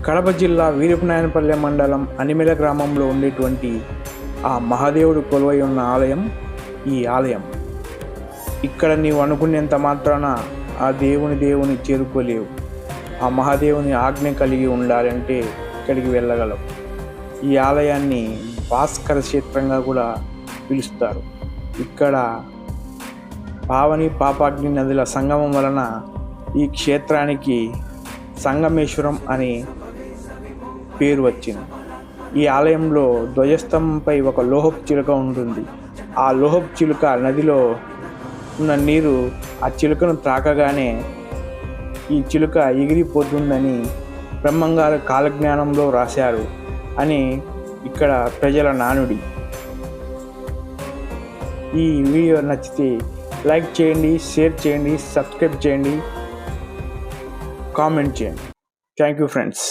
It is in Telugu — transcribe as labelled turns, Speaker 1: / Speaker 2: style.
Speaker 1: కడప జిల్లా వీరపనాయనపల్లె మండలం అనిమెల గ్రామంలో ఉండేటువంటి ఆ మహాదేవుడు కొలువై ఉన్న ఆలయం ఈ ఆలయం. ఇక్కడ నీవు అనుకునేంత మాత్రాన ఆ దేవుని చేరుకోలేవు. ఆ మహాదేవుని ఆజ్ఞ కలిగి ఉండాలంటే ఇక్కడికి వెళ్ళగలవు. ఈ ఆలయాన్ని భాస్కర క్షేత్రంగా కూడా పిలుస్తారు. ఇక్కడ పావని పాపాగ్ని నదుల సంగమం వలన ఈ క్షేత్రానికి సంగమేశ్వరం అని పేరు వచ్చింది. ఈ ఆలయంలో ధ్వజస్తంభంపై ఒక లోహపు చిలుక ఉంటుంది. ఆ లోహపు చిలుక నదిలో ఉన్న నీరు ఆ చిలుకను తాకగానే ఈ చిలుక ఎగిరిపోతుందని బ్రహ్మంగారు కాలజ్ఞానంలో రాశారు అని ఇక్కడ ప్రజల నానుడి. ఈ వీడియో నచ్చితే లైక్ చేయండి, షేర్ చేయండి, సబ్స్క్రైబ్ చేయండి, కామెంట్ చేయండి. Thank you friends.